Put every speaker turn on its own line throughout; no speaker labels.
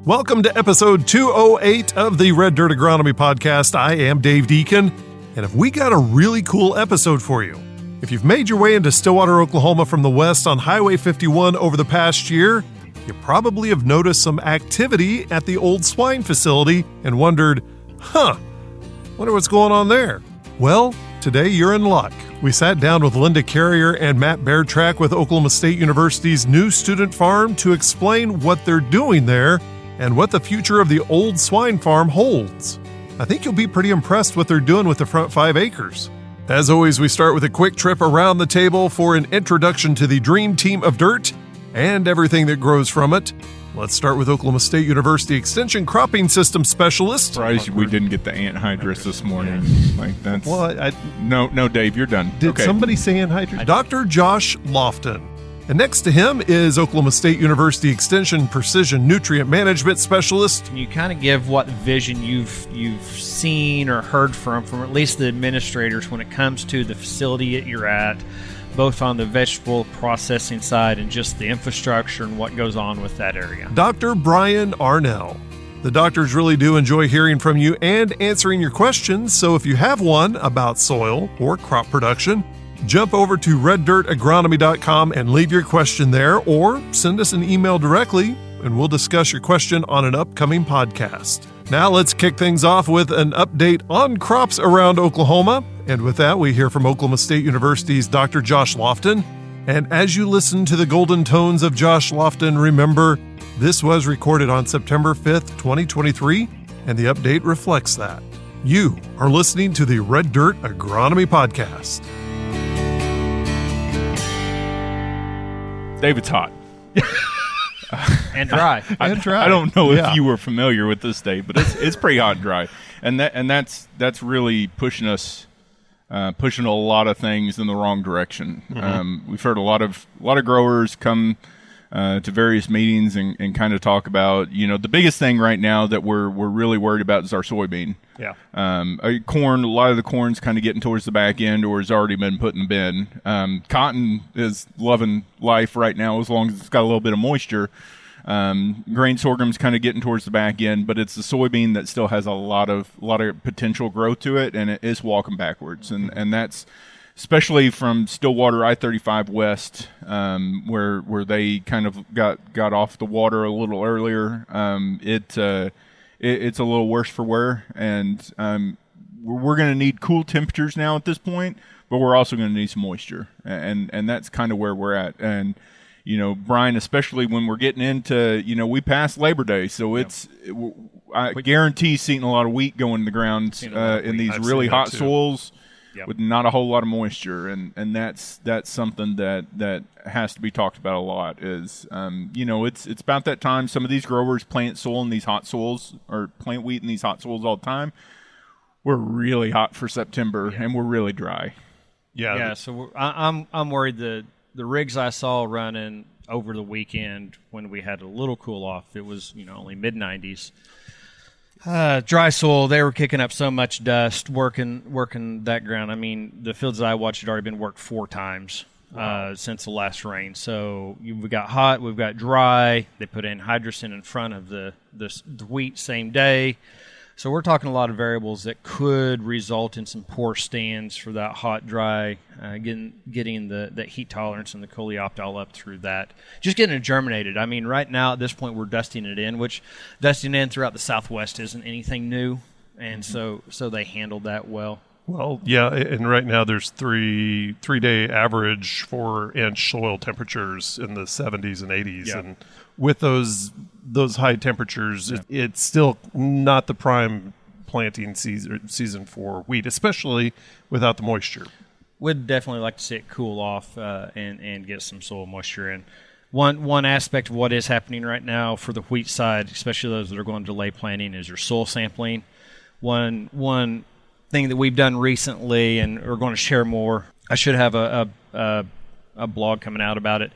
Welcome to episode 208 of the Red Dirt Agronomy Podcast. I am Dave Deacon, and have we got a really cool episode for you. If you've made your way into Stillwater, Oklahoma from the west on Highway 51 over the past year, you probably have noticed some activity at the old swine facility and wondered, wonder what's going on there. Well, today you're in luck. We sat down with Linda Carrier and Matt Bairtrack with Oklahoma State University's new student farm to explain what they're doing there and what the future of the old swine farm holds. I think you'll be pretty impressed what they're doing with the front 5 acres. As always, we start with a quick trip around the table for an introduction to the dream team of dirt and everything that grows from it. Let's start with Oklahoma State University Extension Cropping System Specialist.
Surprised we didn't get the anhydrous this morning. Like that's no, Dave, you're done.
Did somebody say anhydrous? Dr. Josh Lofton. And next to him is Oklahoma State University Extension Precision Nutrient Management Specialist.
Can you kind of give what vision you've seen or heard from at least the administrators when it comes to the facility that you're at, both on the vegetable processing side and just the infrastructure and what goes on with that area?
Dr. Brian Arnell. The doctors really do enjoy hearing from you and answering your questions, so if you have one about soil or crop production, jump over to reddirtagronomy.com and leave your question there, or send us an email directly and we'll discuss your question on an upcoming podcast. Now let's kick things off with an update on crops around Oklahoma. And with that, we hear from Oklahoma State University's Dr. Josh Lofton. And as you listen to the golden tones of Josh Lofton, remember, this was recorded on September 5th, 2023, and the update reflects that. You are listening to the Red Dirt Agronomy Podcast.
David's hot.
And dry.
I don't know if you were familiar with this, Dave, but it's pretty hot and dry. And that's really pushing us pushing a lot of things in the wrong direction. Mm-hmm. We've heard a lot of growers come to various meetings and kind of talk about, the biggest thing right now that we're really worried about is our soybean.
Yeah.
Corn, a lot of the corn's kind of getting towards the back end or has already been put in the bin. Cotton is loving life right now as long as it's got a little bit of moisture. Grain sorghum's kind of getting towards the back end, but it's the soybean that still has a lot of potential growth to it, and it is walking backwards. And that's especially from Stillwater I-35 West, where they kind of got off the water a little earlier. It's a little worse for wear, and we're going to need cool temperatures now at this point, but we're also going to need some moisture, and that's kind of where we're at. And Brian, especially when we're getting into, we passed Labor Day, so I guarantee seeing a lot of wheat going in the ground in these really hot soils. Yep. With not a whole lot of moisture, and that's something that has to be talked about a lot. Is it's about that time. Some of these growers plant soil in these hot soils or plant wheat in these hot soils all the time. We're really hot for September, and we're really dry.
Yeah. So I'm worried the rigs I saw running over the weekend when we had a little cool off. It was only mid-90s. Dry soil, they were kicking up so much dust, working that ground. I mean, the fields that I watched had already been worked 4 times since the last rain. So we've got hot, we've got dry. They put in hydrocin in front of the wheat same day. So we're talking a lot of variables that could result in some poor stands for that hot, dry, getting the heat tolerance and the coleoptile up through that. Just getting it germinated. I mean, right now at this point we're dusting it in, which dusting in throughout the Southwest isn't anything new, and so they handled that well.
Well, yeah, and right now there's three-day average 4-inch soil temperatures in the 70s and 80s, and with those high temperatures, it's still not the prime planting season for wheat, especially without the moisture.
We'd definitely like to see it cool off and get some soil moisture in. One aspect of what is happening right now for the wheat side, especially those that are going to delay planting, is your soil sampling. One thing that we've done recently, and we're going to share more, I should have a blog coming out about it,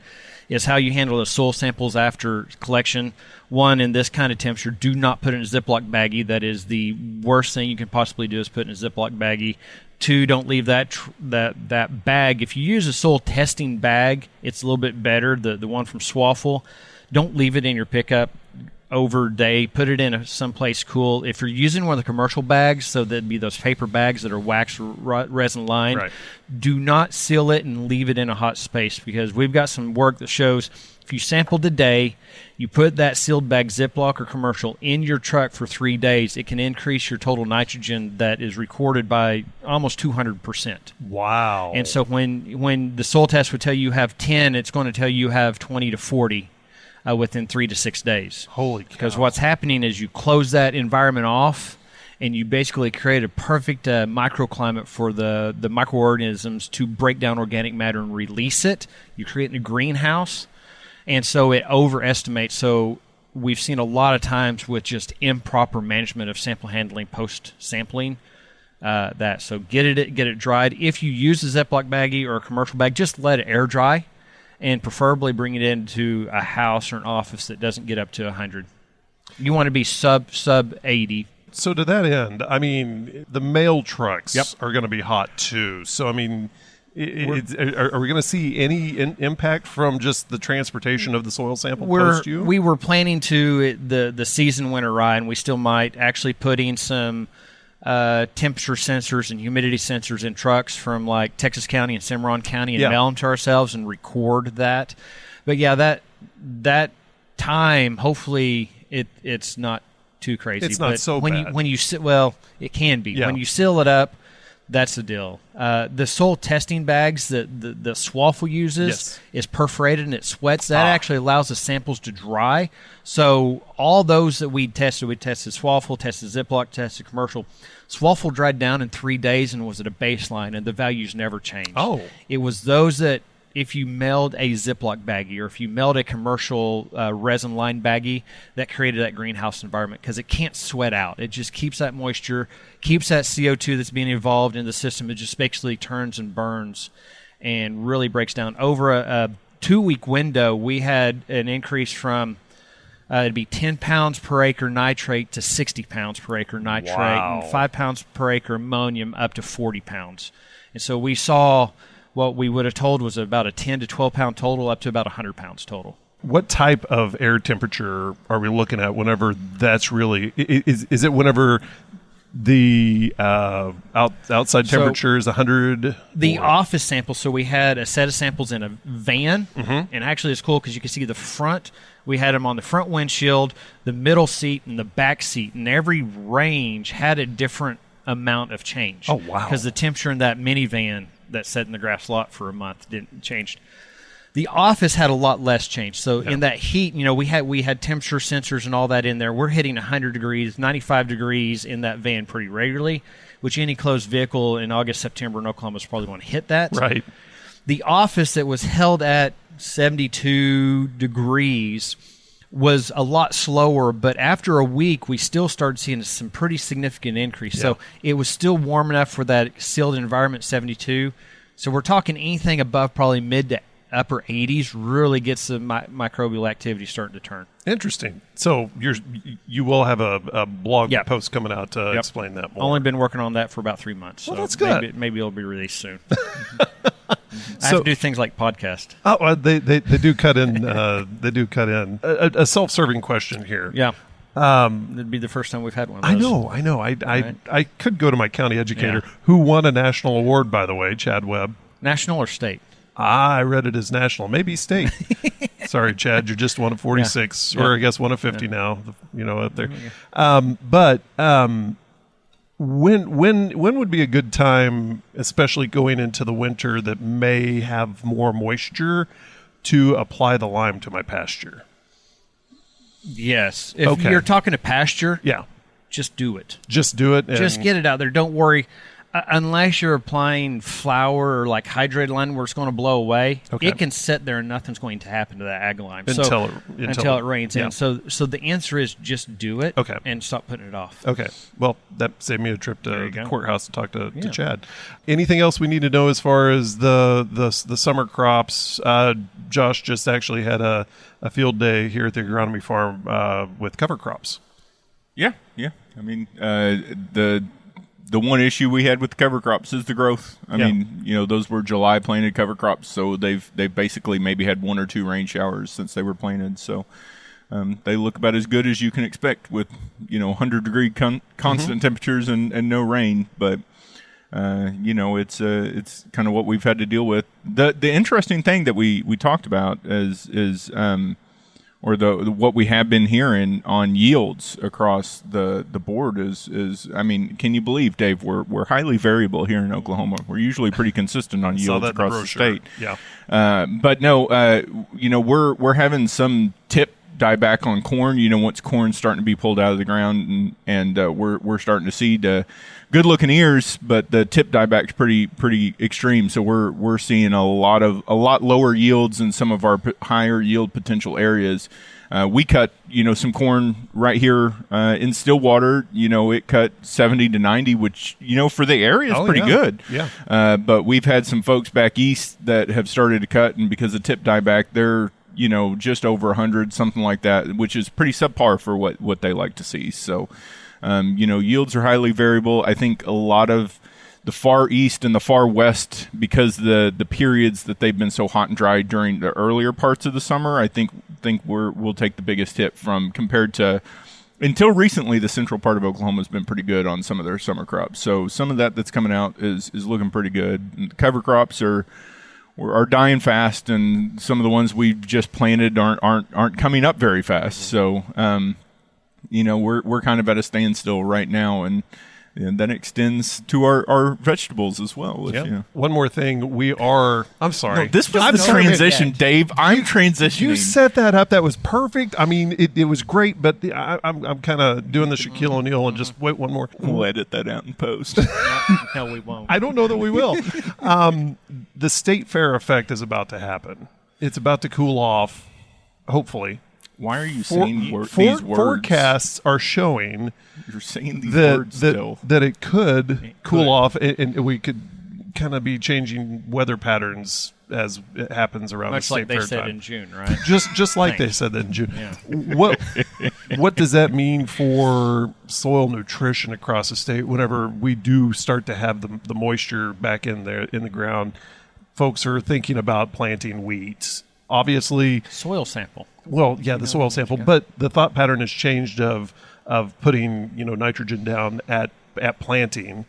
is how you handle the soil samples after collection. One, in this kind of temperature, do not put it in a Ziploc baggie. That is the worst thing you can possibly do, is put it in a Ziploc baggie. 2, don't leave that bag. If you use a soil testing bag, it's a little bit better, the one from Swaffle. Don't leave it in your pickup. over day. Put it in someplace cool. If you're using one of the commercial bags, so that'd be those paper bags that are wax resin lined,
Right.
do not seal it and leave it in a hot space, because we've got some work that shows if you sample today, you put that sealed bag, Ziploc or commercial, in your truck for 3 days, it can increase your total nitrogen that is recorded by almost 200%.
Wow.
And so when the soil test would tell you have 10, it's going to tell you have 20 to 40 within 3 to 6 days.
Holy cow.
Because what's happening is you close that environment off, and you basically create a perfect microclimate for the microorganisms to break down organic matter and release it. You create a greenhouse, and so it overestimates. So we've seen a lot of times with just improper management of sample handling post-sampling, so get it dried. If you use a Ziploc baggie or a commercial bag, just let it air dry, and preferably bring it into a house or an office that doesn't get up to 100. You want to be sub 80.
So to that end, I mean, the mail trucks
Yep.
are going to be hot too. So I mean, are we going to see any impact from just the transportation of the soil sample post you?
We were planning to the season went awry, and we still might actually put in some temperature sensors and humidity sensors in trucks from like Texas County and Cimarron County, and mail them to ourselves and record that. But yeah, that time, hopefully it's not too crazy.
It's not so bad.
When you it can be.
Yeah.
When you seal it up, that's the deal. The soil testing bags that the Swaffle uses is perforated and it sweats. That actually allows the samples to dry. So all those that we tested Swaffle, tested Ziploc, tested commercial. Swaffle dried down in 3 days and was at a baseline, and the values never changed.
Oh.
It was those that, if you mailed a Ziploc baggie or if you mailed a commercial resin-lined baggie, that created that greenhouse environment, because it can't sweat out. It just keeps that moisture, keeps that CO2 that's being evolved in the system. It just basically turns and burns and really breaks down. Over a 2-week window, we had an increase from it'd be 10 pounds per acre nitrate to 60 pounds per acre nitrate,
Wow.
and 5 pounds per acre ammonium up to 40 pounds. And so we saw what we would have told was about a 10 to 12 pound total up to about 100 pounds total.
What type of air temperature are we looking at whenever that's really is it whenever the outside temperature is 100?
The office sample, so we had a set of samples in a van, and actually it's cool because you can see the front. We had them on the front windshield, the middle seat, and the back seat, and every range had a different amount of change.
Oh, wow.
Because the temperature in that minivan that sat in the grass lot for a month didn't change. The office had a lot less change. So in that heat, we had temperature sensors and all that in there. We're hitting 100 degrees, 95 degrees in that van pretty regularly, which any closed vehicle in August, September in Oklahoma is probably going to hit that.
Right.
The office that was held at 72 degrees was a lot slower, but after a week, we still started seeing some pretty significant increase.
Yeah.
So it was still warm enough for that sealed environment, 72. So we're talking anything above probably mid to upper 80s really gets the microbial activity starting to turn.
Interesting. So you will have a blog
Yep.
post coming out to explain that more.
Only been working on that for about 3 months.
Well,
so
that's good.
Maybe it'll be released soon. I have to do things like podcast.
Oh, they do cut in. They do cut in a self-serving question here.
Yeah. It'd be the first time we've had one of those.
I know. I
Right.
could go to my county educator,
Yeah.
who won a national award, by the way, Chad Webb.
National or state?
I read it as national, maybe state. Sorry, Chad, you're just one of 46,
Yeah.
or I guess one of 50 now. Up there. But when would be a good time, especially going into the winter that may have more moisture, to apply the lime to my pasture?
Yes. If
Okay.
you're talking to pasture,
Yeah,
just do it.
just do it.
Just get it out there. Don't worry. Unless you're applying flour or like hydrated lime where it's going to blow away,
Okay.
it can sit there and nothing's going to happen to that ag lime
Until
it rains
yeah.
in. So the answer is just do it.
Okay.
And stop putting it off.
Okay. Well, that saved me a trip
There
to
you
the
go.
courthouse to talk to
Yeah.
Chad. Anything else we need to know as far as the summer crops? Josh just actually had a field day here at the agronomy farm with cover crops.
Yeah. I mean, the one issue we had with the cover crops is the growth. I mean, those were July planted cover crops, so they've basically maybe had 1 or 2 rain showers since they were planted. So They look about as good as you can expect with 100-degree constant temperatures and no rain, but it's kind of what we've had to deal with. The interesting thing that we talked about is what we have been hearing on yields across the board is I mean, can you believe, Dave, we're highly variable here in Oklahoma. We're usually pretty consistent on yields across the state.
Yeah.
But no, we're having some tip dieback on corn. Once corn's starting to be pulled out of the ground, and we're starting to see the good looking ears, but the tip dieback's pretty extreme. So we're seeing a lot lower yields in some of our higher yield potential areas. We cut some corn right here in Stillwater. It cut 70 to 90, which for the area is pretty good.
Yeah.
But we've had some folks back east that have started to cut, and because of tip dieback, they're just over 100, something like that, which is pretty subpar for what they like to see. So, yields are highly variable. I think a lot of the far east and the far west, because the periods that they've been so hot and dry during the earlier parts of the summer, I think we'll take the biggest hit from compared to until recently. The central part of Oklahoma has been pretty good on some of their summer crops. So some of that's coming out is looking pretty good. And the cover crops are dying fast, and some of the ones we've just planted aren't coming up very fast. So, we're kind of at a standstill right now, and that extends to our vegetables as well.
One more thing, I'm sorry.
No, this was the transition, Dave. I'm transitioning.
You set that up. That was perfect. I mean, it was great, but I'm kind of doing the Shaquille O'Neal and just wait one more.
We'll edit that out in post.
No, we won't.
I don't know that we will. The State Fair effect is about to happen. It's about to cool off, hopefully.
Why are you saying these words?
Forecasts are showing
you're saying these words still.
That it could cool off, and we could kind of be changing weather patterns as it happens around the State Fair time.
Much like they said in June, right?
Just like they said that in June.
Yeah.
What does that mean for soil nutrition across the state whenever we do start to have the moisture back in there in the ground? Folks are thinking about planting wheat. Obviously,
soil sample.
Well, yeah, the soil sample, but the thought pattern has changed of putting nitrogen down at planting.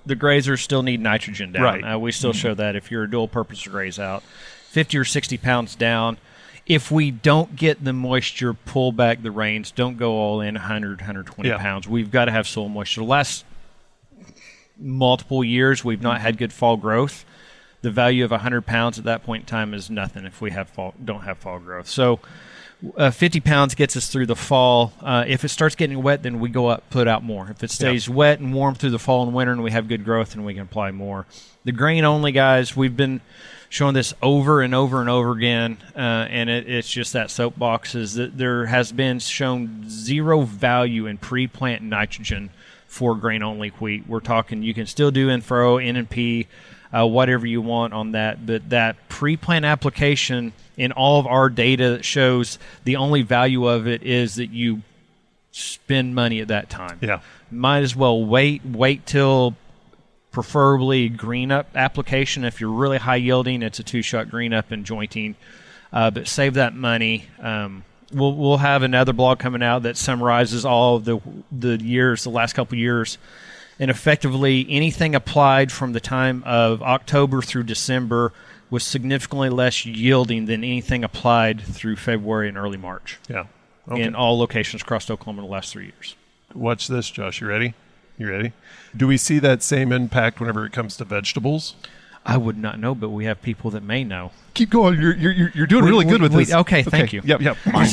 The grazers still need nitrogen down.
Right.
We still show that if you're a dual purpose graze out, 50 or 60 pounds down. If we don't get the moisture, pull back the rains, don't go all in 100, 120 pounds. We've got to have soil moisture. The last multiple years, we've not had good fall growth. The value of 100 pounds at that point in time is nothing if we don't have fall growth. So 50 pounds gets us through the fall. If it starts getting wet, then we go up, put out more. If it stays wet and warm through the fall and winter and we have good growth, then we can apply more. The grain-only guys, we've been showing this over and over and over again, and it's just that soapbox is that there has been shown zero value in pre-plant nitrogen for grain-only wheat. We're talking you can still do in-furrow, N&P, whatever you want on that. But that pre-plant application in all of our data shows the only value of it is that you spend money at that time.
Yeah.
Might as well wait till preferably green up application. If you're really high yielding, it's a 2-shot green up and jointing. But save that money. We'll have another blog coming out that summarizes all of the years, the last couple years. And effectively, anything applied from the time of October through December was significantly less yielding than anything applied through February and early March.
Yeah. Okay.
In all locations across Oklahoma in the last 3 years.
Watch this, Josh. You ready? Do we see that same impact whenever it comes to vegetables?
I would not know, but we have people that may know.
Keep going. You're doing really good with this.
Okay, thank you.
Yep.
Mine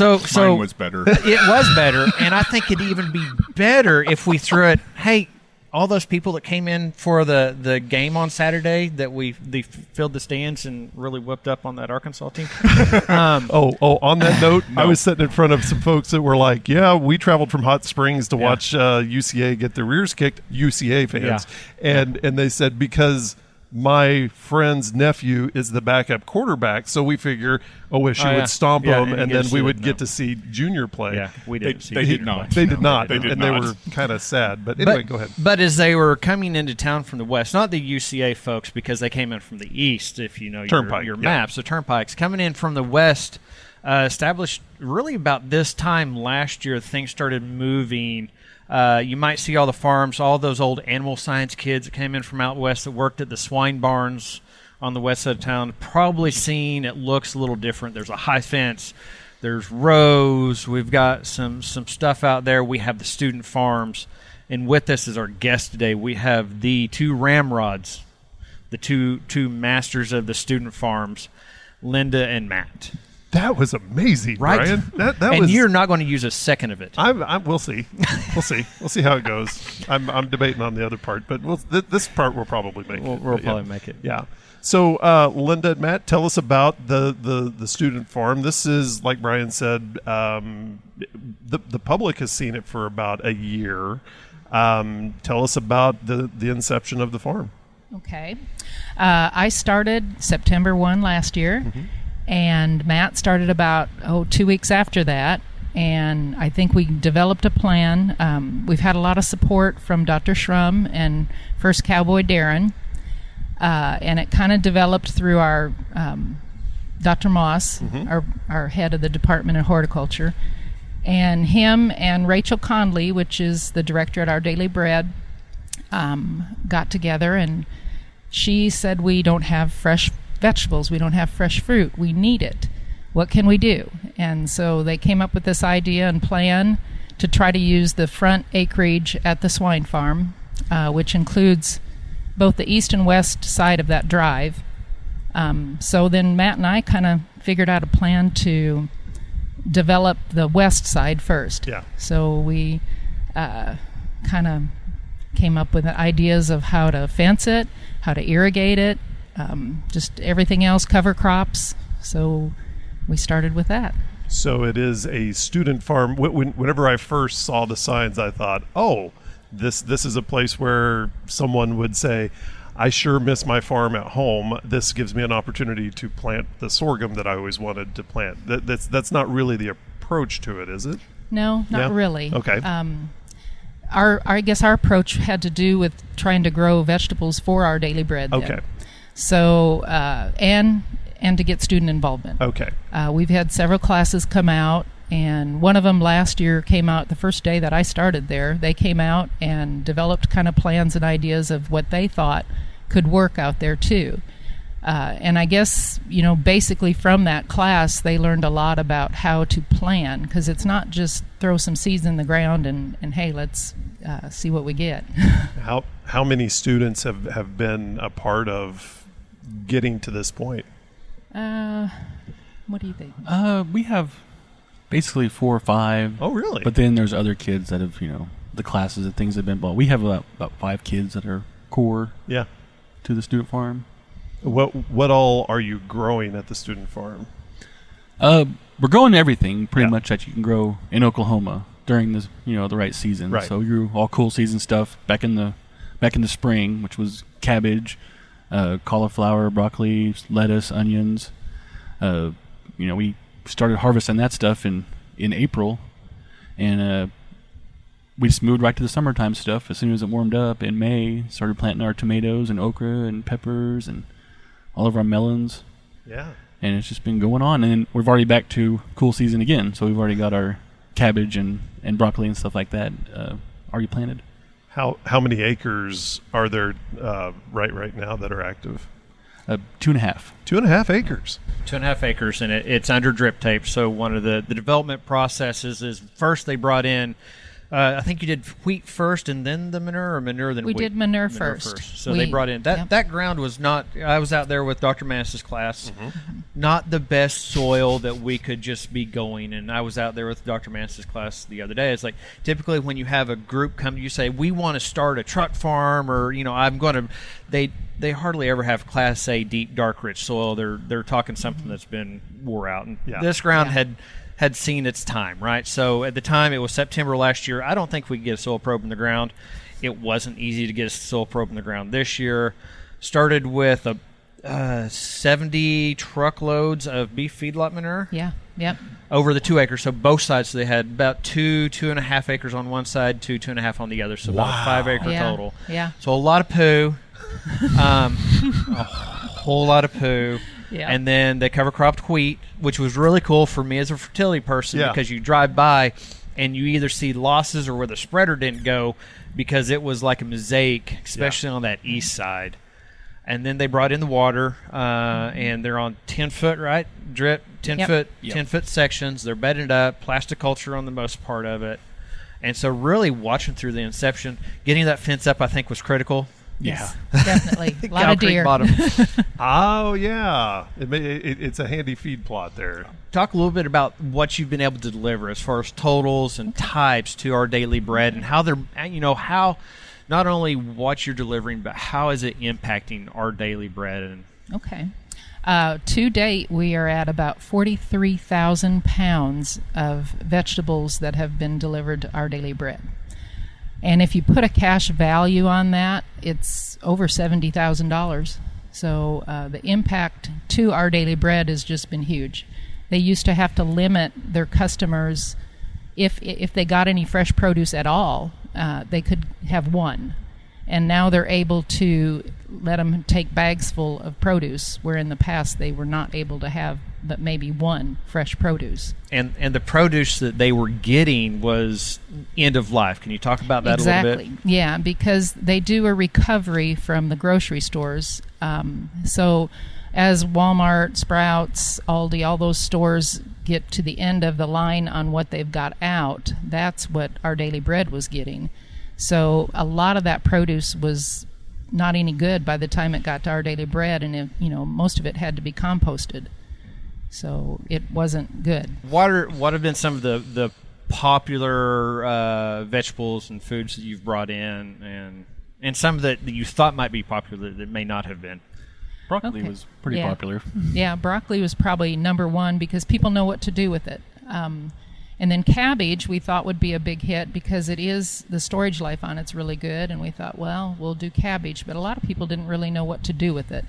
was better.
It was better, and I think it'd even be better if we threw it. Hey, all those people that came in for the game on Saturday that they filled the stands and really whipped up on that Arkansas team.
On that note, I was sitting in front of some folks that were like, yeah, we traveled from Hot Springs to watch UCA get their rears kicked, UCA fans. Yeah. And they said, because my friend's nephew is the backup quarterback, so we figure OSU would stomp him, and then we would get to see Junior play.
Yeah, we didn't see
They did not.
They did not.
They did
and
not.
They were kind of sad. But anyway, go ahead.
But as they were coming into town from the west, not the UCA folks, because they came in from the east, if you know your maps, the turnpikes. Coming in from the west, established really about this time last year. Things started moving. You might see all the farms, all those old animal science kids that came in from out west that worked at the swine barns on the west side of town. Probably seen it looks a little different. There's a high fence. There's rows. We've got some stuff out there. We have the student farms. And with us as our guest today, we have the two ramrods, the two masters of the student farms, Linda and Matt.
That was amazing,
right?
Brian. That
and
was.
You're not going to use a second of it.
We'll see. We'll see how it goes. I'm debating on the other part, but this part we'll probably make it.
We'll probably make it.
Yeah. So, Linda and Matt, tell us about the student farm. This is, like Brian said, the public has seen it for about a year. Tell us about the inception of the farm.
Okay. I started September 1 last year, and Matt started about 2 weeks after that. And I think we developed a plan. We've had a lot of support from Dr. Shrum and First Cowboy Darren. And it kind of developed through our Dr. Moss, our head of the Department of Horticulture, and him and Rachel Conley, which is the director at Our Daily Bread, got together, and she said, we don't have fresh vegetables, we don't have fresh fruit, we need it. What can we do? And so they came up with this idea and plan to try to use the front acreage at the swine farm, which includes both the east and west side of that drive. So then Matt and I kind of figured out a plan to develop the west side first.
Yeah.
So we kind of came up with ideas of how to fence it, how to irrigate it, just everything else, cover crops. So we started with that.
So it is a student farm. Whenever I first saw the signs, I thought, this is a place where someone would say, I sure miss my farm at home. This gives me an opportunity to plant the sorghum that I always wanted to plant. That's not really the approach to it, is it?
No, not really.
Okay.
I guess our approach had to do with trying to grow vegetables for Our Daily Bread. Then.
Okay.
So and to get student involvement.
Okay.
We've had several classes come out, and one of them last year came out the first day that I started there. They came out and developed kind of plans and ideas of what they thought could work out there too. And I guess, basically from that class, they learned a lot about how to plan, because it's not just throw some seeds in the ground and hey, let's see what we get.
How many students have been a part of getting to this point?
What do you think?
We have basically 4 or 5.
Oh, really?
But then there's other kids that have, the classes and things have been bought. We have about 5 kids that are core to the student farm.
What all are you growing at the student farm?
We're growing everything pretty much that you can grow in Oklahoma during this, the right season.
Right.
So we grew all cool season stuff back in the spring, which was cabbage, cauliflower, broccoli, lettuce, onions. We started harvesting that stuff in April, and we just moved right to the summertime stuff as soon as it warmed up. In May, started planting our tomatoes and okra and peppers and all of our melons.
Yeah.
And it's just been going on, and then we've already back to cool season again. So we've already got our cabbage and broccoli and stuff like that already planted.
How many acres are there right now that are active?
2.5.
2.5 acres.
2.5 acres, and it's under drip tape. So one of the development processes is first they brought in, I think you did wheat first and then the manure, or manure then wheat?
We did manure first.
So they brought in, that ground was not, I was out there with Dr. Mass's class, not the best soil that we could just be going. And I was out there with Dr. Mass's class the other day. It's like, typically when you have a group come to you, say, we want to start a truck farm, or, I'm going to, they hardly ever have Class A deep, dark, rich soil. They're talking something that's been wore out. And this ground had seen its time, right? So at the time, it was September last year. I don't think we could get a soil probe in the ground. It wasn't easy to get a soil probe in the ground this year. Started with 70 truckloads of beef feedlot manure.
Yeah, yep.
Over the 2 acres, so both sides. So they had about 2.5 acres on one side, 2.5 on the other. So about a 5 acre total.
Yeah.
So a lot of poo. A whole lot of poo.
Yeah.
And then they cover cropped wheat, which was really cool for me as a fertility person because you drive by and you either see losses or where the spreader didn't go because it was like a mosaic, especially on that east side. And then they brought in the water, and they're on 10-foot, right? Drip, 10-foot 10-foot sections. They're bedded up, plasticulture on the most part of it. And so really watching through the inception, getting that fence up, I think, was critical.
Yes, definitely. A lot of deer.
Bottom.
Oh, yeah. It's a handy feed plot there.
Talk a little bit about what you've been able to deliver as far as totals and types to Our Daily Bread and how they're, how not only what you're delivering, but how is it impacting Our Daily Bread? And
Okay. To date, we are at about 43,000 pounds of vegetables that have been delivered to Our Daily Bread. And if you put a cash value on that, it's over $70,000. So the impact to Our Daily Bread has just been huge. They used to have to limit their customers, if they got any fresh produce at all, they could have one. And now they're able to let them take bags full of produce, where in the past they were not able to have but maybe one fresh produce.
And the produce that they were getting was end of life. Can you talk about that a little bit?
Exactly. Yeah, because they do a recovery from the grocery stores. So as Walmart, Sprouts, Aldi, all those stores get to the end of the line on what they've got out, that's what Our Daily Bread was getting. So a lot of that produce was not any good by the time it got to Our Daily Bread, and most of it had to be composted. So it wasn't good.
What have been some of the popular vegetables and foods that you've brought in, and some that you thought might be popular that may not have been?
Broccoli was pretty popular.
Yeah, broccoli was probably number one because people know what to do with it. And then cabbage we thought would be a big hit because the storage life on it's really good, and we thought, well, we'll do cabbage, but a lot of people didn't really know what to do with it.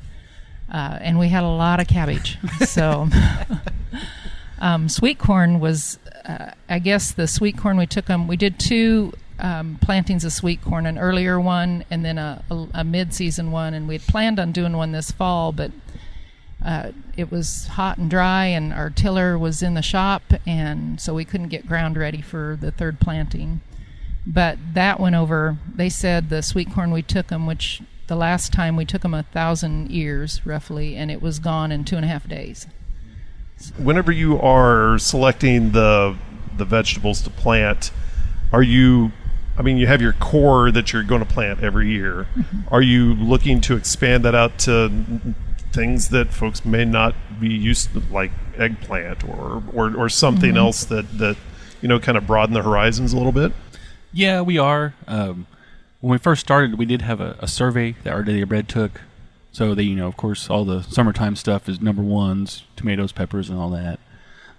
And we had a lot of cabbage. So sweet corn was, I guess the sweet corn we did two plantings of sweet corn, an earlier one and then a mid-season one, and we had planned on doing one this fall, but it was hot and dry, and our tiller was in the shop, and so we couldn't get ground ready for the third planting. But that went over. They said the sweet corn we took them, which the last time we took them 1,000 ears roughly, and it was gone in 2.5 days.
Whenever you are selecting the vegetables to plant, you have your core that you're going to plant every year. Mm-hmm. Are you looking to expand that out to things that folks may not be used to, like eggplant or something else that kind of broaden the horizons a little bit?
Yeah, we are. When we first started, we did have a survey that Our Daily Bread took. So they, of course, all the summertime stuff is number ones, tomatoes, peppers, and all that.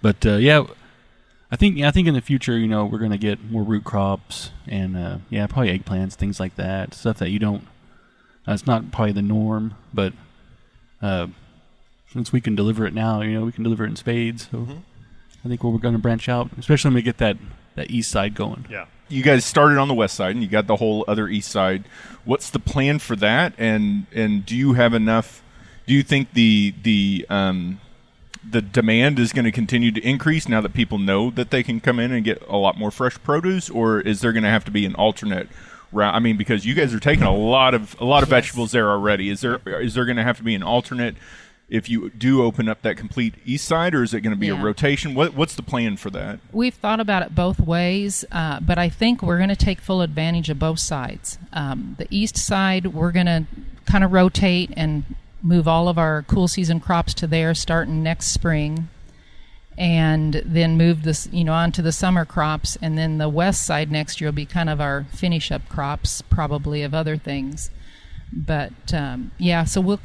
But I think in the future, we're going to get more root crops and probably eggplants, things like that. Stuff that you don't. It's not probably the norm, but since we can deliver it now, we can deliver it in spades. So I think we're going to branch out, especially when we get that east side going.
Yeah.
You guys started on the west side, and you got the whole other east side. What's the plan for that? And do you have enough? Do you think the demand is going to continue to increase now that people know that they can come in and get a lot more fresh produce, or is there going to have to be an alternate route? I mean, because you guys are taking a lot of vegetables there already. Is there going to have to be an alternate if you do open up that complete east side, or is it going to be a rotation? What's the plan for that?
We've thought about it both ways, but I think we're going to take full advantage of both sides. The east side, we're going to kind of rotate and move all of our cool season crops to there starting next spring, and then move this, on to the summer crops. And then the west side next year will be kind of our finish up crops, probably of other things. But so we'll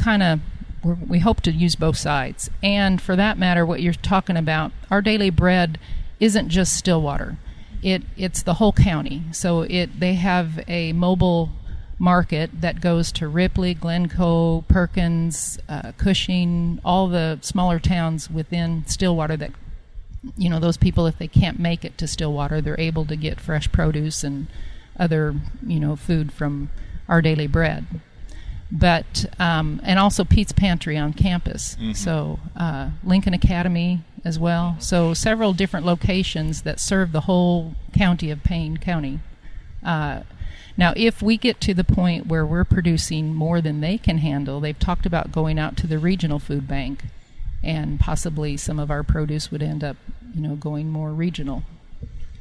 we hope to use both sides. And for that matter, what you're talking about, Our Daily Bread isn't just Stillwater. It's the whole county. So they have a mobile market that goes to Ripley, Glencoe, Perkins, Cushing, all the smaller towns within Stillwater that, those people, if they can't make it to Stillwater, they're able to get fresh produce and other, food from Our Daily Bread. but and also Pete's Pantry on campus.
Mm-hmm.
So Lincoln Academy as well. So several different locations that serve the whole county of Payne County. Now, if we get to the point where we're producing more than they can handle, they've talked about going out to the regional food bank, and possibly some of our produce would end up, going more regional.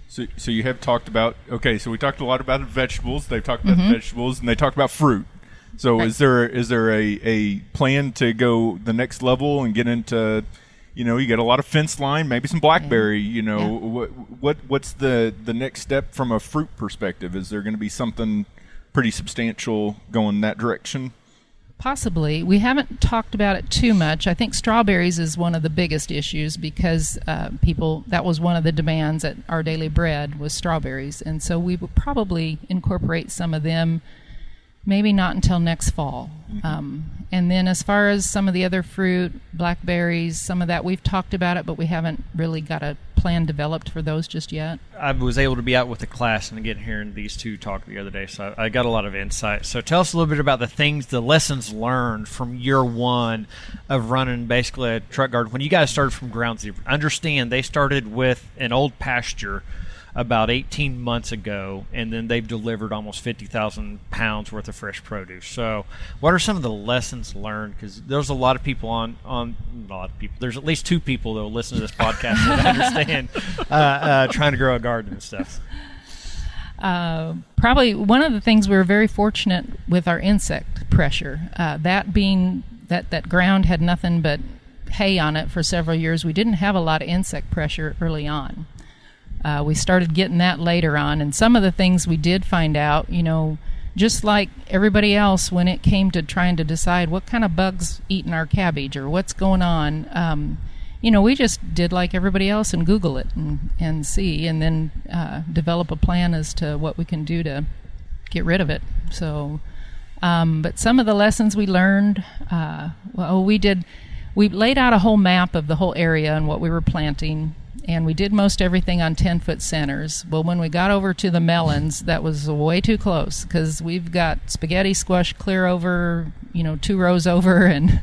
So you have talked about, so we talked a lot about vegetables. They've talked about vegetables, and they talked about fruit. So
Right.
is there a plan to go the next level and get into, you get a lot of fence line, maybe some blackberry, what's the next step from a fruit perspective? Is there going to be something pretty substantial going that direction?
Possibly. We haven't talked about it too much. I think strawberries is one of the biggest issues because that was one of the demands at Our Daily Bread was strawberries. And so we would probably incorporate some of them, maybe not until next fall. And then as far as some of the other fruit, blackberries, some of that, we've talked about it, but we haven't really got a plan developed for those just yet.
I was able to be out with the class and again hearing these two talk the other day, so I got a lot of insight. So tell us a little bit about the lessons learned from year one of running basically a truck garden. When you guys started from ground zero, understand they started with an old pasture about 18 months ago, and then they've delivered almost 50,000 pounds worth of fresh produce. So what are some of the lessons learned? Because there's a lot of people a lot of people. There's at least two people that will listen to this podcast that understand trying to grow a garden and stuff.
Probably one of the things we were very fortunate with our insect pressure, that being that ground had nothing but hay on it for several years. We didn't have a lot of insect pressure early on. We started getting that later on, and some of the things we did find out, just like everybody else when it came to trying to decide what kind of bugs eating our cabbage or what's going on, we just did like everybody else and Google it and see, and then develop a plan as to what we can do to get rid of it. So, but some of the lessons we learned, we laid out a whole map of the whole area and what we were planting. And we did most everything on 10-foot centers. Well, when we got over to the melons, that was way too close because we've got spaghetti squash clear over, 2 rows over, and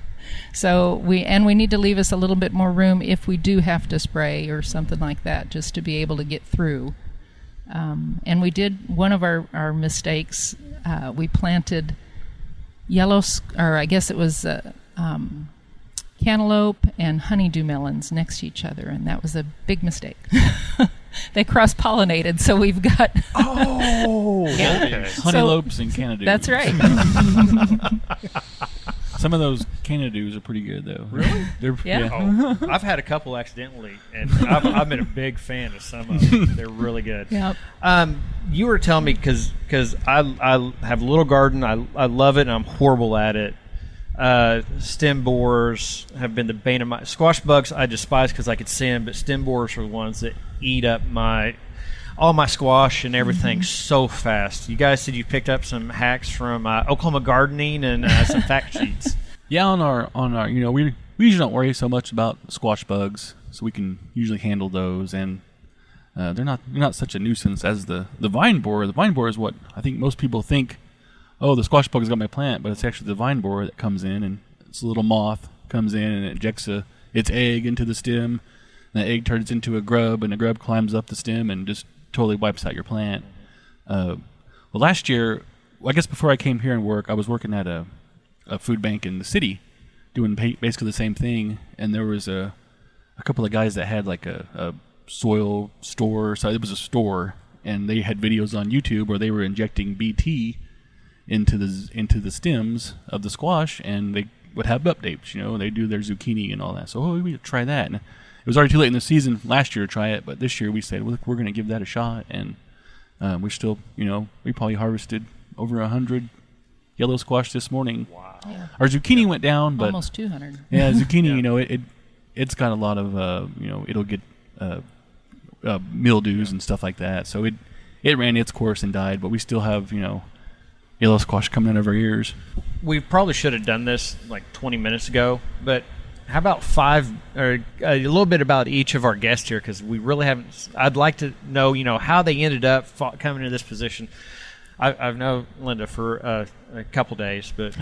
so we need to leave us a little bit more room if we do have to spray or something like that, just to be able to get through. And we did one of our mistakes. We planted cantaloupe and honeydew melons next to each other, and that was a big mistake. They cross-pollinated, so we've got
Honeylopes and Canadews.
That's right.
Some of those Canadews are pretty good, though.
Really?
Yeah.
Oh, I've had a couple accidentally, and I've been a big fan of some of them. They're really good.
Yep.
You were telling me because I have a little garden. I love it, and I'm horrible at it. Stem borers have been the bane of my squash bugs. I despise because I could see them, but stem borers are the ones that eat up all my squash and everything so fast. You guys said you picked up some hacks from Oklahoma Gardening and some fact sheets.
Yeah, on our we usually don't worry so much about squash bugs, so we can usually handle those, and they're not such a nuisance as the vine borer. The vine borer is what I think most people think. Oh, the squash bug's got my plant, but it's actually the vine borer that comes in, and it's a little moth comes in and it ejects its egg into the stem, and the egg turns into a grub, and the grub climbs up the stem and just totally wipes out your plant. Well, last year, I guess before I came here and work, I was working at a food bank in the city, doing basically the same thing, and there was a couple of guys that had like a soil store, so it was a store, and they had videos on YouTube where they were injecting BT into the stems of the squash, and they would have updates. They do their zucchini and all that. So we try that. And it was already too late in the season last year to try it, but this year we said, well, look, we're going to give that a shot, and we still, we probably harvested over 100 yellow squash this morning.
Wow.
Yeah.
Our zucchini went down, but
Almost 200.
yeah, zucchini, it's got a lot of it'll get mildews and stuff like that. So it ran its course and died, but we still have yellow squash coming out of our ears.
We probably should have done this like 20 minutes ago, but how about a little bit about each of our guests here, because we really haven't. I'd like to know, how they ended up coming into this position. I've known Linda for a couple days, but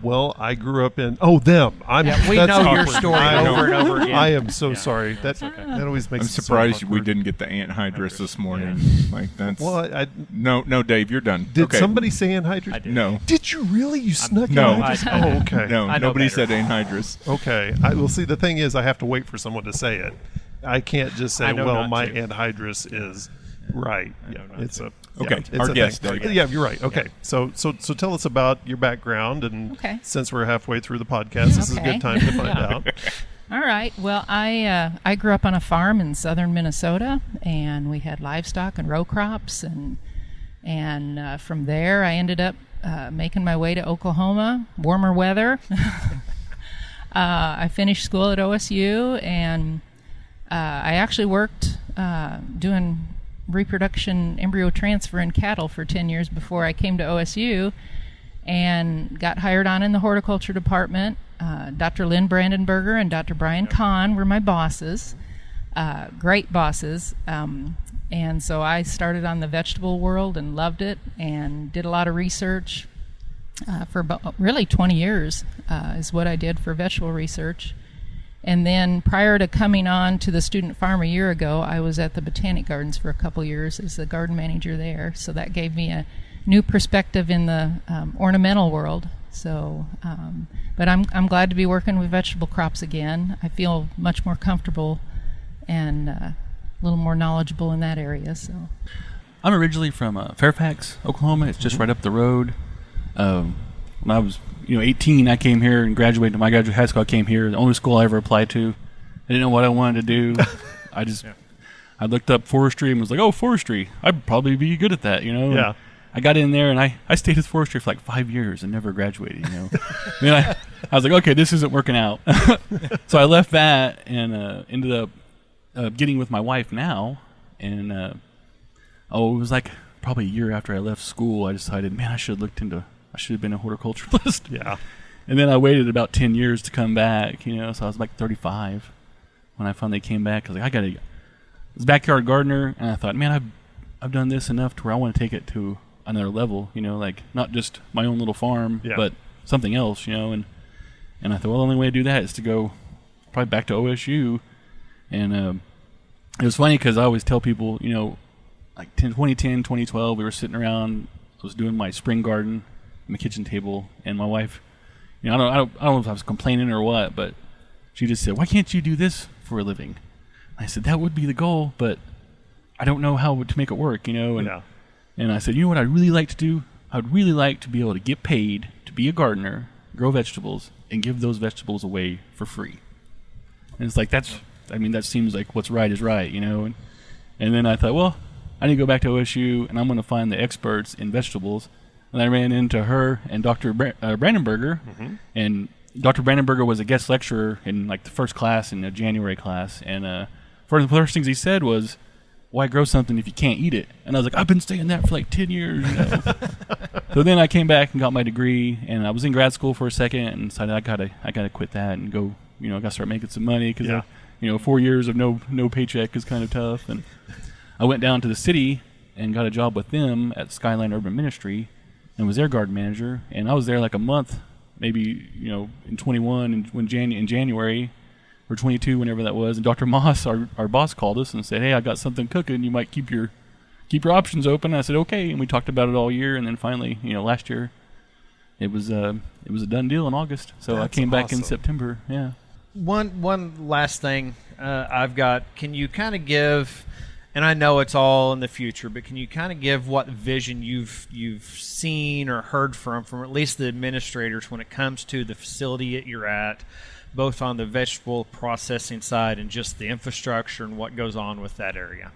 well, I grew up in them.
we
that's
know your
awkward.
story
I know.
over and over again.
I am so sorry.
No,
That
it's okay.
that always makes.
I'm
it so
surprised we
awkward.
didn't get the anhydrous this morning. Like that's
Well,
no, Dave, you're done.
did
okay.
somebody say anhydrous?
I did.
No,
Did you really? You snuck
no,
anhydrous?
I-
Oh, okay.
no,
I know
nobody
better.
said anhydrous.
Okay. Will see. The thing is, I have to wait for someone to say it. I can't just say,
I know
"Well,
not
my
to.
anhydrous is right."
I know not
It's
to.
a
Okay,
it's
our
a
guest,
thing.
Dave.
Yeah, you're right. Okay, so tell us about your background, and
Okay.
since we're halfway through the podcast, this is a
Okay.
good time to find out.
All right. Well, I grew up on a farm in southern Minnesota, and we had livestock and row crops, and from there I ended up making my way to Oklahoma, warmer weather. I finished school at OSU, and I actually worked doing reproduction embryo transfer in cattle for 10 years before I came to OSU, and got hired on in the horticulture department. Dr. Lynn Brandenberger and Dr. Brian Kahn were my bosses, great bosses. And so I started on the vegetable world and loved it, and did a lot of research for about really 20 years is what I did for vegetable research. And then prior to coming on to the Student Farm a year ago, I was at the Botanic Gardens for a couple years as the garden manager there. So that gave me a new perspective in the ornamental world. So, but I'm glad to be working with vegetable crops again. I feel much more comfortable and a little more knowledgeable in that area. So,
I'm originally from Fairfax, Oklahoma. It's just right up the road. When I was 18, I came here and graduated. My graduate high school, I came here. The only school I ever applied to. I didn't know what I wanted to do. I looked up forestry and was like, oh, forestry. I'd probably be good at that,
Yeah.
I got in there and I stayed with forestry for like 5 years and never graduated, I was like, okay, this isn't working out. So I left that and ended up getting with my wife now. And it was like probably a year after I left school, I decided, man, I should have been a horticulturalist.
Yeah.
And then I waited about 10 years to come back, so I was like 35 when I finally came back. I was like, I was a backyard gardener, and I thought, man, I've done this enough to where I want to take it to another level, like not just my own little farm, but something else, and I thought, well, the only way to do that is to go probably back to OSU. And it was funny because I always tell people, like 2010, 2012, we were sitting around, I was doing my spring garden, my kitchen table, and my wife, I don't know if I was complaining or what, but she just said, why can't you do this for a living? I said, that would be the goal, but I don't know how to make it work, and I said, you know what I'd really like to do? I'd really like to be able to get paid to be a gardener, grow vegetables, and give those vegetables away for free. And it's like, that seems like what's right is right, and then I thought, well, I need to go back to OSU, and I'm going to find the experts in vegetables. And I ran into her and Dr. Brandenberger, and Dr. Brandenberger was a guest lecturer in like the first class in the January class, and one of the first things he said was, why grow something if you can't eat it? And I was like, I've been saying that for like 10 years. So then I came back and got my degree, and I was in grad school for a second and decided I gotta quit that and go, I gotta start making some money because 4 years of no paycheck is kind of tough. And I went down to the city and got a job with them at Skyline Urban Ministry and was their garden manager. And I was there like a month, maybe, in 21 and in January or 22, whenever that was. And Dr. Moss, our boss, called us and said, hey, I got something cooking. You might keep your options open. I said, okay. And we talked about it all year. And then finally, last year, it was a done deal in August. So I came back in September. Yeah.
One last thing I've got. Can you kind of give, and I know it's all in the future, but can you kind of give what vision you've seen or heard from at least the administrators when it comes to the facility that you're at, both on the vegetable processing side and just the infrastructure and what goes on with that area?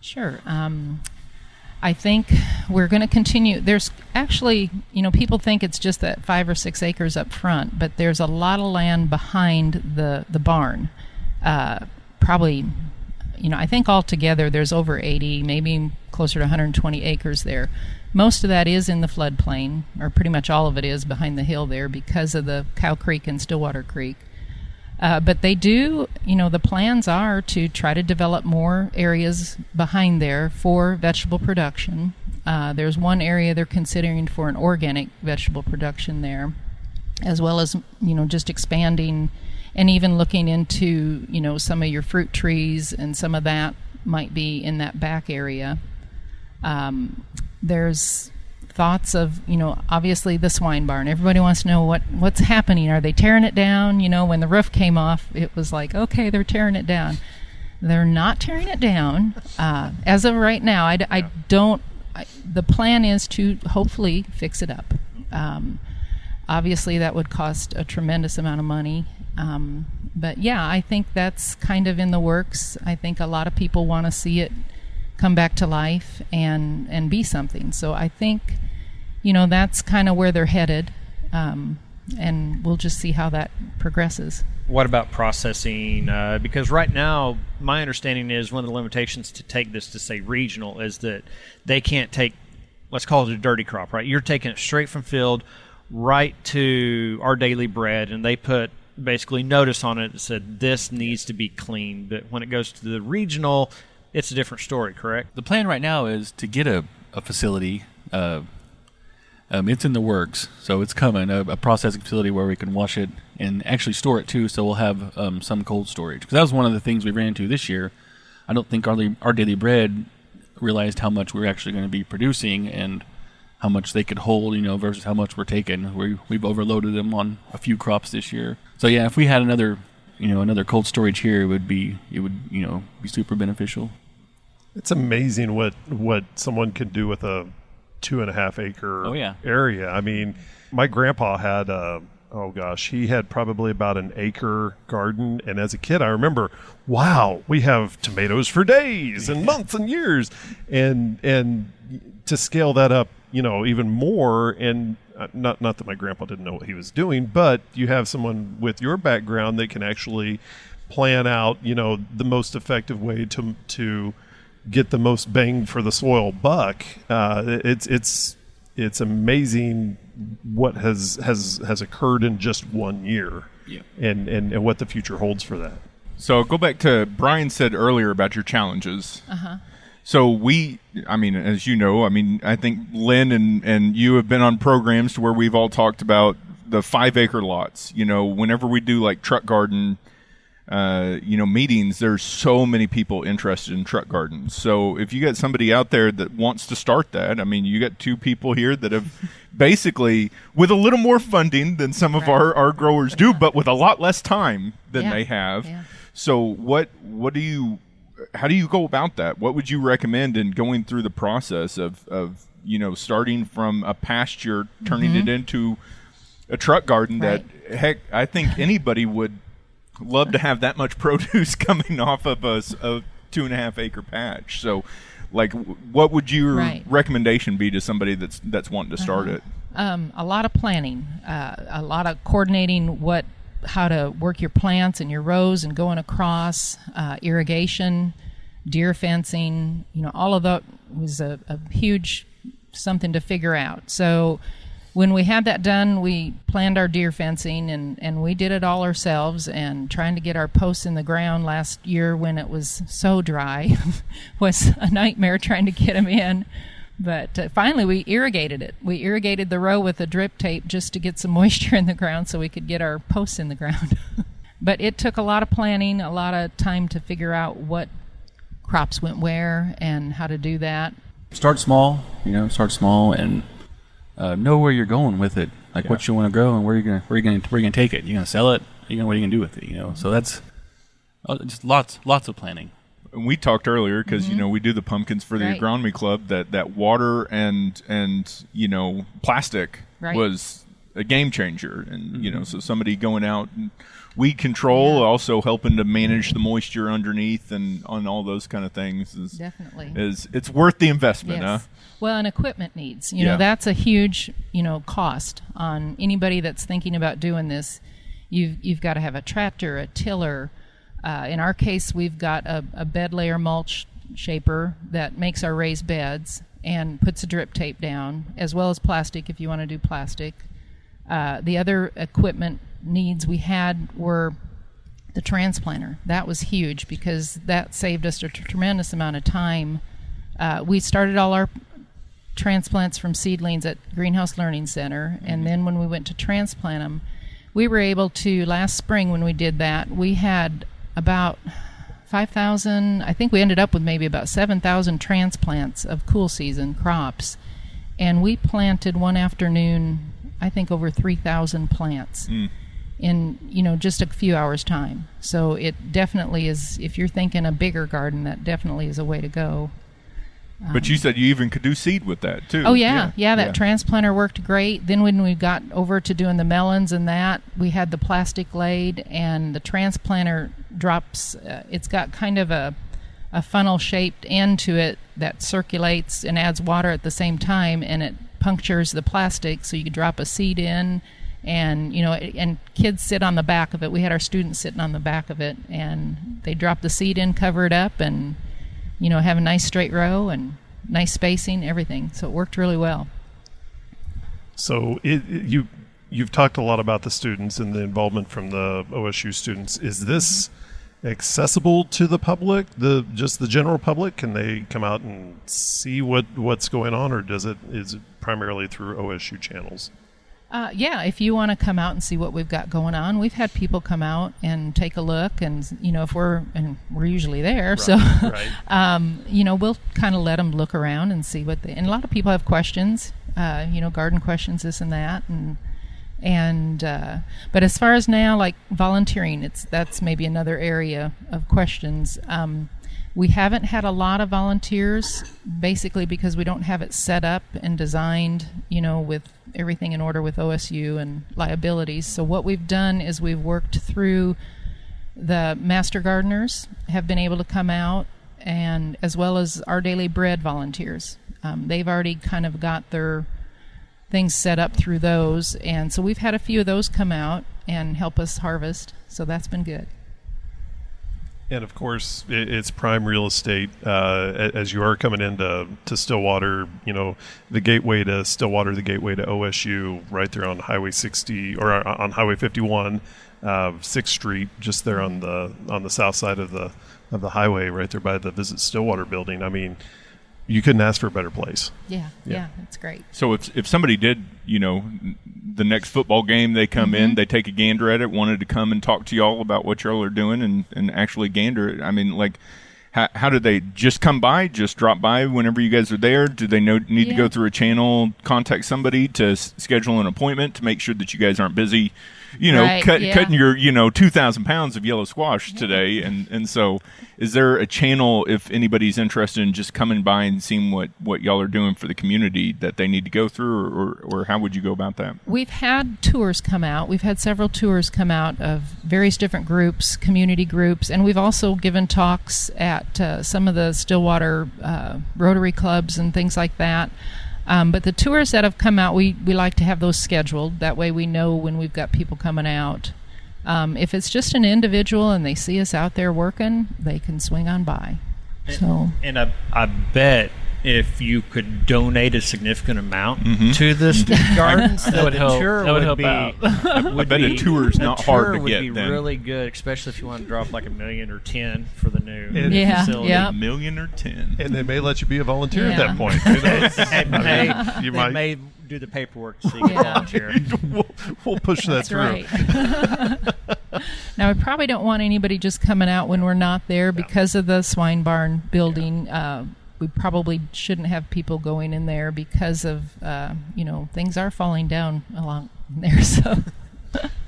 Sure. I think we're going to continue. There's actually, people think it's just that 5 or 6 acres up front, but there's a lot of land behind the barn. Probably, I think altogether there's over 80, maybe closer to 120 acres there. Most of that is in the floodplain, or pretty much all of it is behind the hill there because of the Cow Creek and Stillwater Creek. But they do, the plans are to try to develop more areas behind there for vegetable production. There's one area they're considering for an organic vegetable production there, as well as, just expanding and even looking into, some of your fruit trees, and some of that might be in that back area. There's thoughts of, obviously the swine barn. Everybody wants to know what's happening. Are they tearing it down? When the roof came off, it was like, okay, they're tearing it down. They're not tearing it down. As of right now, the plan is to hopefully fix it up. Obviously, that would cost a tremendous amount of money. But yeah, I think that's kind of in the works. I think a lot of people want to see it come back to life and be something. So I think, that's kind of where they're headed. And we'll just see how that progresses.
What about processing? Because right now, my understanding is one of the limitations to take this to, say, regional is that they can't take, let's call it a dirty crop, right? You're taking it straight from field right to our daily bread, and they put basically notice on it that said this needs to be cleaned. But when it goes to the regional, it's a different story, correct?
The plan right now is to get a facility. It's in the works, so it's coming, a processing facility where we can wash it and actually store it too, so we'll have some cold storage. Because that was one of the things we ran into this year. I don't think our daily bread realized how much we were actually going to be producing and how much they could hold, versus how much we're taking. We've overloaded them on a few crops this year. So yeah, if we had another cold storage here, it would be be super beneficial.
It's amazing what someone can do with a 2.5 acre area. I mean, my grandpa had he had probably about an acre garden, and as a kid I remember, wow, we have tomatoes for days and months and years, and to scale that up, even more, and not that my grandpa didn't know what he was doing, but you have someone with your background that can actually plan out, the most effective way to get the most bang for the soil buck. It's amazing what has occurred in just 1 year, and what the future holds for that.
So go back to Brian said earlier about your challenges. So as you know, I think Lynn and you have been on programs to where we've all talked about the 5 acre lots. Whenever we do like truck garden meetings, there's so many people interested in truck gardens. So if you got somebody out there that wants to start that, you got 2 people here that have basically, with a little more funding than some of our growers do, but with a lot less time than they have. Yeah. So how do you go about that? What would you recommend in going through the process of starting from a pasture, turning it into a truck garden that, heck, I think anybody would love to have that much produce coming off of a 2.5 acre patch. So, what would your recommendation be to somebody that's wanting to start it?
A lot of planning, a lot of coordinating how to work your plants and your rows and going across, irrigation, deer fencing. All of that was a huge something to figure out. So when we had that done, we planned our deer fencing, and we did it all ourselves, and trying to get our posts in the ground last year when it was so dry was a nightmare trying to get them in. But finally we irrigated it. We irrigated the row with a drip tape just to get some moisture in the ground so we could get our posts in the ground. But it took a lot of planning, a lot of time to figure out what crops went where and how to do that.
Start small, and know where you're going with it, what you want to grow and where you're gonna take it. You're gonna sell it. What are you gonna do with it? So that's just lots of planning.
And we talked earlier because we do the pumpkins for the agronomy club. That water and plastic was a game changer, and so somebody going out and weed control, also helping to manage the moisture underneath and on all those kind of things is it's worth the investment.
Yes. Well, and equipment needs, that's a huge cost on anybody that's thinking about doing this. You've got to have a tractor, a tiller. In our case, we've got a bed layer mulch shaper that makes our raised beds and puts a drip tape down, as well as plastic if you want to do plastic. The other equipment needs we had were the transplanter. That was huge because that saved us a tremendous amount of time. We started all our transplants from seedlings at Greenhouse Learning Center, and then when we went to transplant them, we were able to, last spring when we did that, we had about 5,000, I think we ended up with maybe about 7,000 transplants of cool season crops, and we planted one afternoon, I think over 3,000 plants in, just a few hours time. So it definitely is, if you're thinking a bigger garden, that definitely is a way to go.
But you said you even could do seed with that too.
Oh yeah, that transplanter worked great. Then when we got over to doing the melons and that, we had the plastic laid, and the transplanter drops. It's got kind of a funnel-shaped end to it that circulates and adds water at the same time, and it punctures the plastic, so you can drop a seed in, and and kids sit on the back of it. We had our students sitting on the back of it, and they drop the seed in, cover it up, and have a nice straight row and nice spacing, everything. So it worked really well.
So you've talked a lot about the students and the involvement from the OSU students. Is this accessible to the public, just the general public? Can they come out and see what's going on, or is it primarily through OSU channels?
If you want to come out and see what we've got going on, we've had people come out and take a look, and if we're usually there,
right,
so
right.
We'll kind of let them look around and see and a lot of people have questions, garden questions, this and that, and but as far as now, like volunteering, that's maybe another area of questions. We haven't had a lot of volunteers, basically because we don't have it set up and designed, with everything in order with OSU and liabilities. So what we've done is we've worked through the master gardeners have been able to come out, and as well as our Daily Bread volunteers. They've already kind of got their things set up through those, and so we've had a few of those come out and help us harvest, so that's been good.
And of course, it's prime real estate as you are coming into Stillwater. The gateway to Stillwater, the gateway to OSU, right there on Highway 60 or on Highway 51, 6th Street, just there on the south side of the highway, right there by the Visit Stillwater building. I mean, you couldn't ask for a better place.
Yeah, it's great.
So if somebody did, the next football game, they come in, they take a gander at it, wanted to come and talk to y'all about what y'all are doing and actually gander it. I mean, like, how do they just come by, just drop by whenever you guys are there? Do they need to go through a channel, contact somebody to schedule an appointment to make sure that you guys aren't busy, cutting your, 2,000 pounds of yellow squash today? And so is there a channel, if anybody's interested in just coming by and seeing what y'all are doing for the community, that they need to go through, or how would you go about that?
We've had tours come out. We've had several tours come out of various different groups, community groups, and we've also given talks at some of the Stillwater Rotary clubs and things like that. But the tours that have come out, we like to have those scheduled. That way we know when we've got people coming out. If it's just an individual and they see us out there working, they can swing on by.
And I bet if you could donate a significant amount to the student gardens,
that would help.
Tour
that would help
be,
out.
I bet a tour's not hard to get.
Would be really good, especially if you want to drop like $1 million or $10 million for the new facility.
Yeah.
$1 million or 10,
and they may let you be a volunteer at that point. Who knows?
They may do the paperwork so you can volunteer.
We'll push that
That's
through.
Right. Now, we probably don't want anybody just coming out when we're not there because of the swine barn building. We probably shouldn't have people going in there because of, things are falling down along there.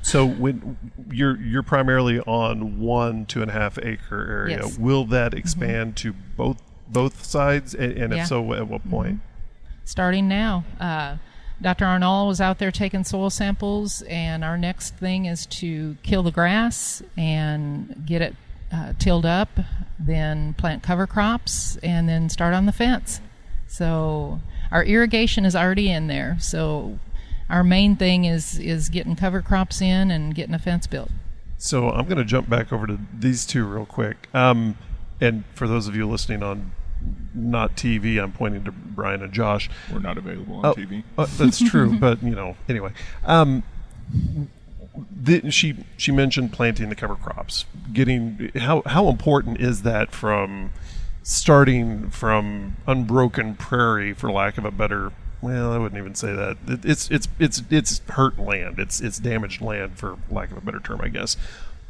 So when you're primarily on 1.5 acre area,
Yes.
will that expand to both sides? And if so, at what point?
Starting now. Dr. Arnold was out there taking soil samples, and our next thing is to kill the grass and get it tilled up, then plant cover crops, and then start on the fence. So our irrigation is already in there. So our main thing is getting cover crops in and getting a fence built.
So I'm going to jump back over to these two real quick. And for those of you listening on not TV, I'm pointing to Brian and Josh.
We're not available on TV.
That's true, but anyway. She mentioned planting the cover crops. Getting how important is that from starting from unbroken prairie, for lack of a better, well, I wouldn't even say that. It's hurt land. It's damaged land, for lack of a better term, I guess.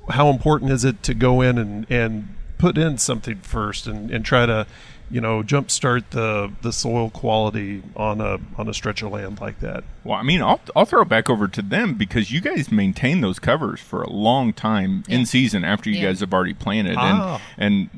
How important is it to go in and put in something first and try to, jumpstart the soil quality on a stretch of land like that?
Well, I mean, I'll throw it back over to them, because you guys maintain those covers for a long time in season after you guys have already planted. And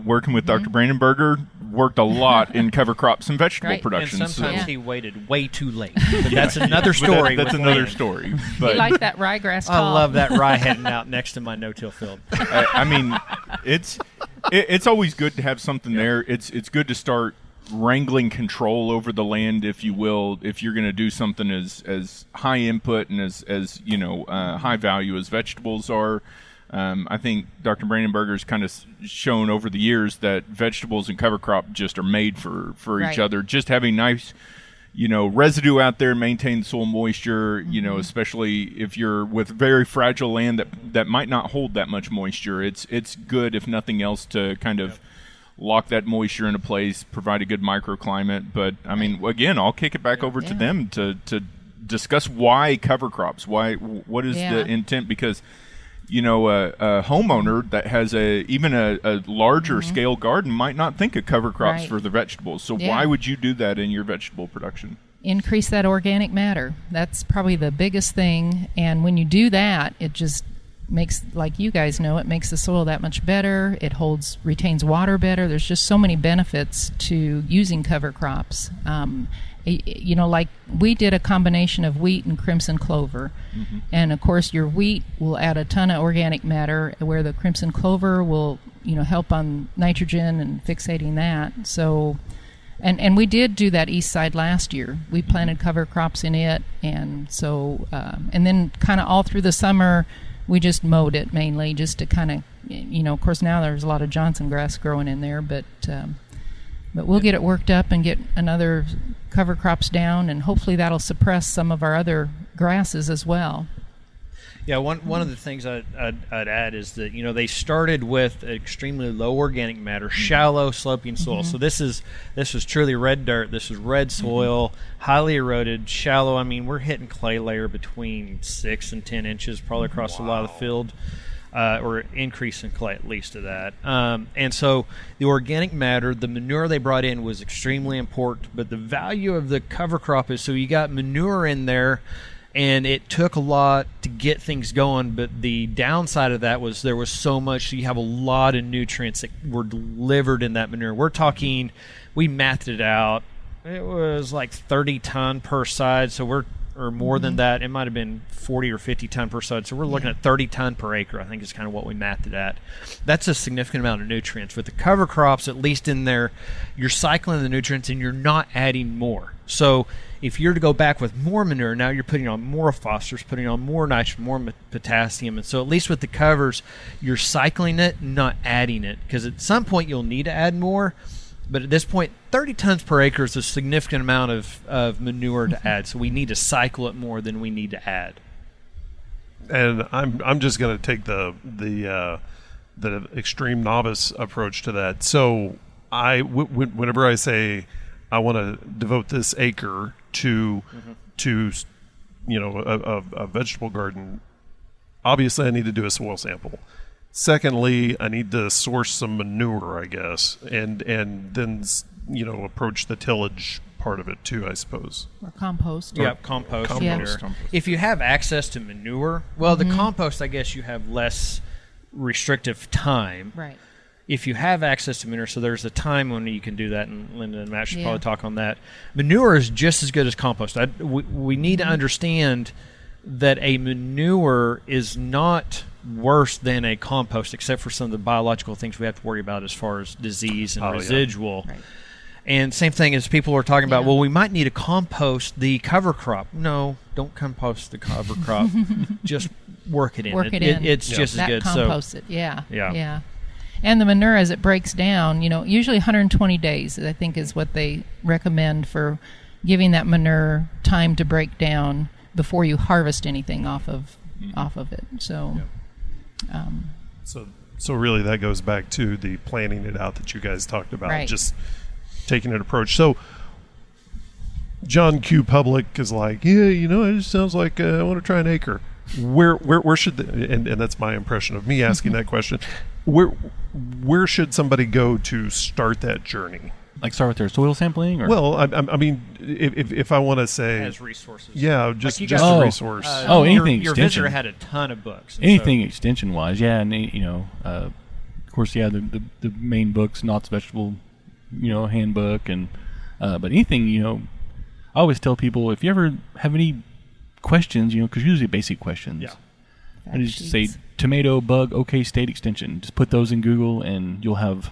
working with Dr. Brandenberger, worked a lot in cover crops and vegetable production.
And sometimes he waited way too late. But that's another story.
That's another story. But
you like that ryegrass
I love that rye heading out next to my no-till field.
I mean, it's always good to have something there. It's good to start wrangling control over the land, if you will, if you're going to do something as high input and as high value as vegetables are. I think Dr. Brandenberger's kind of shown over the years that vegetables and cover crop just are made for each other. Just having nice, residue out there, maintain soil moisture, especially if you're with very fragile land that might not hold that much moisture. It's good, if nothing else, to kind of lock that moisture into place, provide a good microclimate. But I mean, again, I'll kick it back over to them to discuss why cover crops. What is the intent? Because a homeowner that has even a larger scale garden might not think of cover crops for the vegetables. So why would you do that in your vegetable production?
Increase that organic matter. That's probably the biggest thing. And when you do that, it just makes, like you guys know, it makes the soil that much better. It retains water better. There's just so many benefits to using cover crops. Like we did a combination of wheat and crimson clover. And of course your wheat will add a ton of organic matter, where the crimson clover will, help on nitrogen and fixating that. So, and we did do that east side last year. We planted cover crops in it. And so, and then kind of all through the summer, we just mowed it mainly just to kind of, of course now there's a lot of Johnson grass growing in there, but we'll get it worked up and get another cover crops down, and hopefully that'll suppress some of our other grasses as well.
Yeah, one of the things I'd add is that they started with extremely low organic matter, shallow sloping soil. So this was truly red dirt. This is red soil, highly eroded, shallow. I mean, we're hitting clay layer between 6 and 10 inches, probably across a lot of the field. Or increase in clay at least to that. And so the organic matter, the manure they brought in was extremely important, but the value of the cover crop is, so you got manure in there, and it took a lot to get things going, but the downside of that was there was so much, so you have a lot of nutrients that were delivered in that manure. We're talking, we mathed it out, it was like 30 ton per side, so or more than that. It might have been 40 or 50 ton per side. So we're looking at 30 ton per acre, I think is kind of what we mathed it at. That's a significant amount of nutrients. With the cover crops, at least in there, you're cycling the nutrients and you're not adding more. So if you're to go back with more manure, now you're putting on more phosphorus, putting on more nitrogen, more potassium. And so at least with the covers, you're cycling it, not adding it. Because at some point you'll need to add more. But at this point, 30 tons per acre is a significant amount of manure to add. So we need to cycle it more than we need to add.
And I'm just going to take the extreme novice approach to that. So whenever I say I want to devote this acre to a vegetable garden, obviously I need to do a soil sample. Secondly, I need to source some manure, I guess, and then approach the tillage part of it too, I suppose.
Or compost.
Yep, compost.
Yeah.
If you have access to manure, well, the compost, I guess you have less restrictive time.
Right.
If you have access to manure, so there's a time when you can do that, and Linda and Matt should probably talk on that. Manure is just as good as compost. We need to understand that a manure is not worse than a compost, except for some of the biological things we have to worry about as far as disease and residual. Yeah. Right. And same thing as people are talking about, well, we might need to compost the cover crop. No, don't compost the cover crop. Just work it in. It's just as good.
Compost it, yeah. And the manure, as it breaks down, usually 120 days, I think, is what they recommend for giving that manure time to break down before you harvest anything off of off of it. So,
So really that goes back to the planning it out that you guys talked about,
Right.
just taking an approach. So John Q. Public is like, yeah, it just sounds like I want to try an acre. Where should and that's my impression of me asking that question. Where should somebody go to start that journey?
Like start with their soil sampling, or
Well, I mean, if I want to say,
As resources.
yeah, just
you
just
guys-
a
Oh.
resource.
Anything
Your
extension.
visitor had a ton of books. and
anything
so-
extension wise, yeah, and of course, yeah, the main books, Knott's vegetable, handbook, and but anything, I always tell people if you ever have any questions, because usually basic questions,
Yeah.
I just say tomato bug OK state extension. Just put those in Google, and you'll have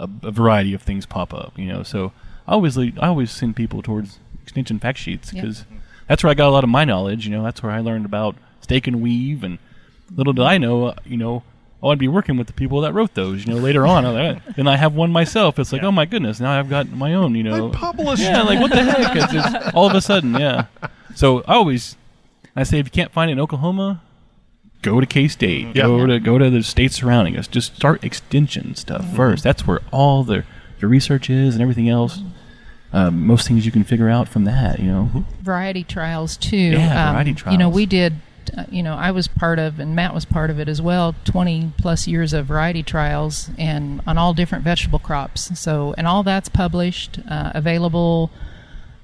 a variety of things pop up. So I always send people towards extension fact sheets because that's where I got a lot of my knowledge. That's where I learned about stake and weave, and little did I know, I'd be working with the people that wrote those. Later on, then I have one myself. It's like, oh my goodness, now I've got my own.
I published.
Yeah, like what the heck? It's all of a sudden, yeah. So I say if you can't find it in Oklahoma, go to K-State.
Yeah.
Go to the states surrounding us. Just start extension stuff first. That's where all the research is and everything else. Most things you can figure out from that.
variety trials too.
Yeah, variety trials.
We did. I was part of, and Matt was part of it as well. 20 plus years of variety trials, and on all different vegetable crops. So, and all that's published, available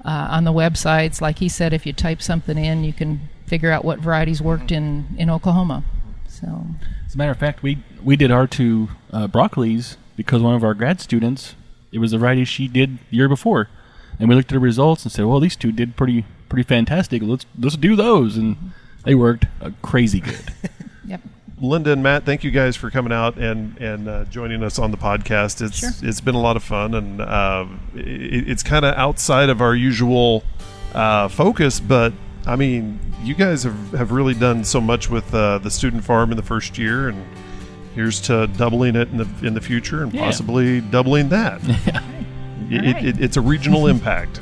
on the websites. Like he said, if you type something in, you can figure out what varieties worked in Oklahoma. So,
As a matter of fact, we did our two broccolis because one of our grad students, it was the variety she did the year before, and we looked at the results and said, well, these two did pretty fantastic. Let's do those, and they worked crazy good.
yep.
Linda and Matt, thank you guys for coming out and joining us on the podcast. It's been a lot of fun, and it's kind of outside of our usual focus, but I mean, you guys have really done so much with the student farm in the first year, and here's to doubling it in the future, and possibly doubling that. It's a regional impact.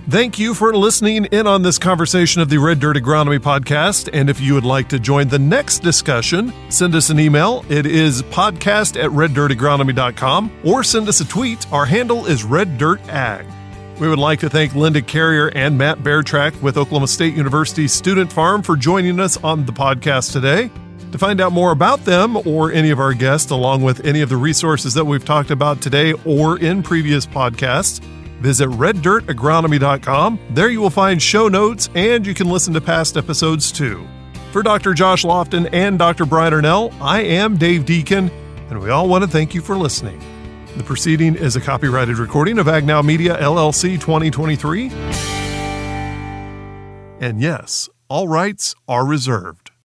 Thank you for listening in on this conversation of the Red Dirt Agronomy Podcast. And if you would like to join the next discussion, send us an email. It is podcast@reddirtagronomy.com, or send us a tweet. Our handle is reddirtag. We would like to thank Linda Carrier and Matt Beartrack with Oklahoma State University Student Farm for joining us on the podcast today. To find out more about them or any of our guests, along with any of the resources that we've talked about today or in previous podcasts, visit reddirtagronomy.com. There you will find show notes, and you can listen to past episodes too. For Dr. Josh Lofton and Dr. Brian Arnell, I am Dave Deacon, and we all want to thank you for listening. The proceeding is a copyrighted recording of Agnow Media, LLC 2023. And yes, all rights are reserved.